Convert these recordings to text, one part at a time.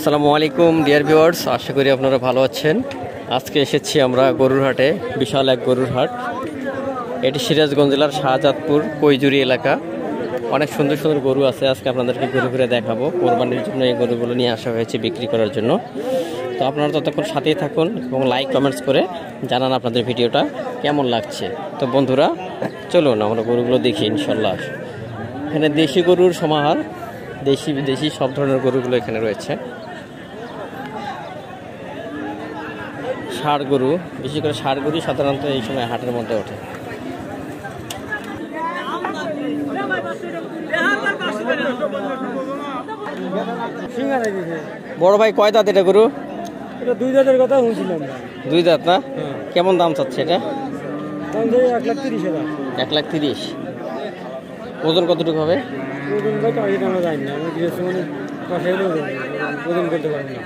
আসসালামু আলাইকুম dear viewers, আশা করি আপনারা ভালো আছেন। আজকে এসেছি আমরা গরুর হাটে, বিশাল এক গরুর হাট। এটি সিরাজগঞ্জ জেলার শাহজাদপুর কৈজুরি এলাকা। অনেক সুন্দর সুন্দর গরু আছে, আজকে আপনাদেরকে ঘুরে ঘুরে দেখাবো। কোরবানির জন্য এই গরুগুলো নিয়ে আসা হয়েছে বিক্রি করার জন্য। তো আপনারা ততক্ষণ সাথেই থাকুন এবং লাইক কমেন্টস করে জানান আপনাদের ভিডিওটা কেমন লাগছে। তো বন্ধুরা চলুন আমরা গরুগুলো দেখি ইনশাল্লাহ। এখানে দেশি গরুর সমাহার, দেশি বিদেশি সব ধরনের গরুগুলো এখানে রয়েছে। ষাঁড় গরু, বেশি করে ষাঁড় গরু সাধারণত এই সময় হাটের মধ্যে ওঠে। বড় ভাই কয় দাঁত এটা গরু? দুই দাঁতের কথা শুনছিলাম। দুই দাঁত না? কেমন দাম চাচ্ছে এটা? 1,30,000। 1,30,000। ওজন কতটুকু হবে? ওজন ভাই টার্গেট আমরা জানি না, আমি কিছু মানে পাশে ওজন করতে পারি না।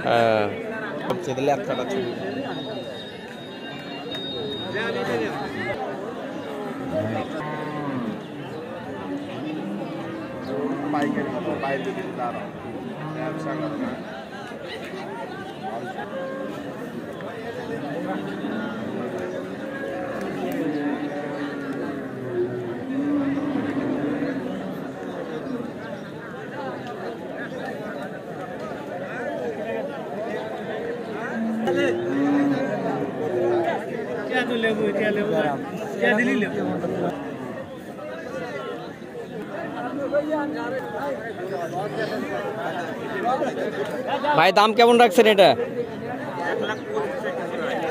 ভাই দাম কেমন রাখছেন এটা?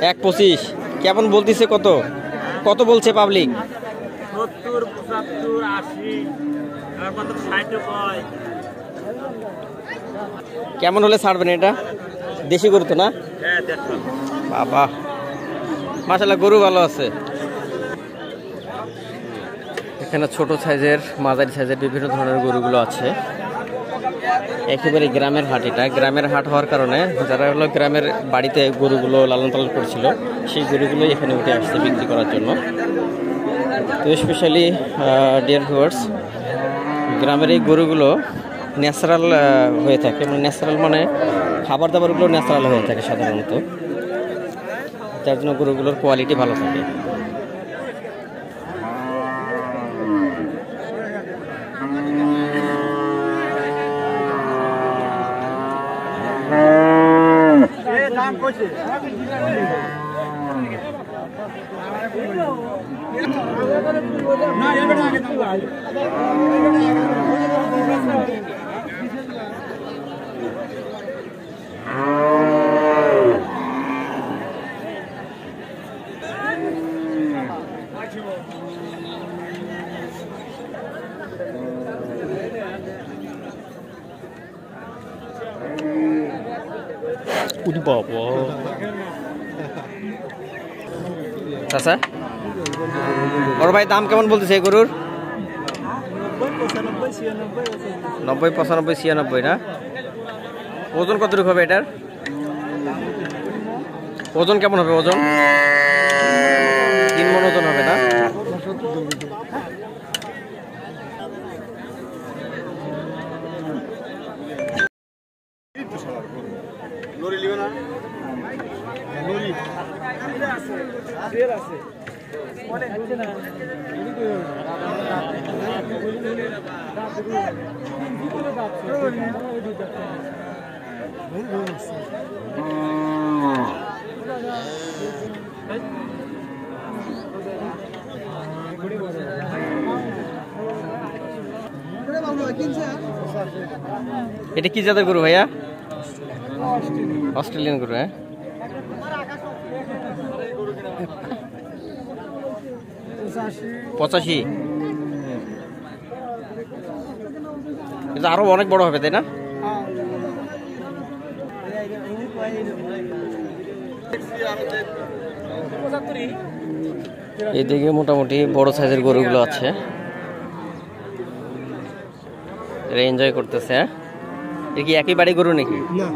1,25,000। কেমন বলতেছে? কত কত বলছে পাবলিক? 70, 75, 80, আর কত 60 কয়। কেমন হলে ছাড়বেন এটা? দেশি গরু তো না? হ্যাঁ দেখো বাবা, মাশাআল্লাহ গরু ভালো আছে। এখানে ছোট সাইজের, মাঝারি সাইজের বিভিন্ন ধরনের গরুগুলো আছে। একেবারে গ্রামের হাট এটা। গ্রামের হাট হওয়ার কারণে যারা হলো গ্রামের বাড়িতে গরুগুলো লালন পালন করছিল, সেই গরুগুলোই এখানে উঠে আসছে বিক্রি করার জন্য। তো স্পেশালি ডিয়ার ভিউয়ার্স, গ্রামের এই গরুগুলো ন্যাচারাল হয়ে থাকে। মানে ন্যাচারাল মানে খাবার দাবারগুলো ন্যাচারাল হয়ে থাকে সাধারণত, যার জন্য গরুগুলোর কোয়ালিটি ভালো থাকে। উনি বাবা চাচা, বড় ভাই দাম কেমন বলতেছে এই গরুর? 90, 95, 96 না? ওজন কতটুকু হবে এটার? ওজন কেমন হবে? ওজন 3 মণ ওজন হবে না? এটা কি জাতের গরু ভাইয়া? অস্ট্রেলিয়ান গরু। হ্যাঁ, 85। কিন্তু আরো অনেক বড় হবে তাই না? এদিকে মোটামুটি বড় সাইজের গরুগুলো আছে, এরা এনজয় করতেছে। হ্যাঁ, এ কি একই বাড়ি গরু নাকি? না,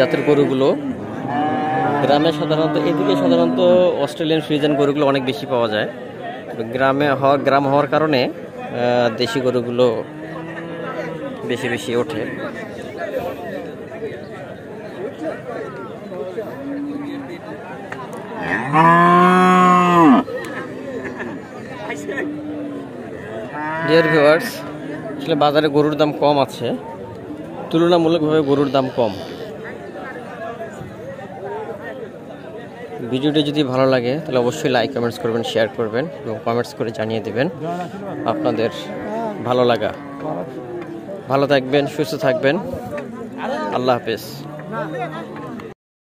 জাতের গরুগুলো গ্রামে সাধারণত, এদিকে সাধারণত অস্ট্রেলিয়ান ফ্রিজিয়ান গরুগুলো অনেক বেশি পাওয়া যায়। গ্রাম হওয়ার কারণে দেশি গরুগুলো বেশি বেশি ওঠে। ডিয়ার ভিউয়ার্স, আসলে বাজারে গরুর দাম কম আছে, তুলনামূলকভাবে গরুর দাম কম। ভিডিওটি যদি ভালো লাগে তাহলে অবশ্যই লাইক কমেন্টস করবেন, শেয়ার করবেন এবং কমেন্টস করে জানিয়ে দেবেন আপনাদের ভালো লাগা। ভালো থাকবেন, সুস্থ থাকবেন। আল্লাহ হাফেজ।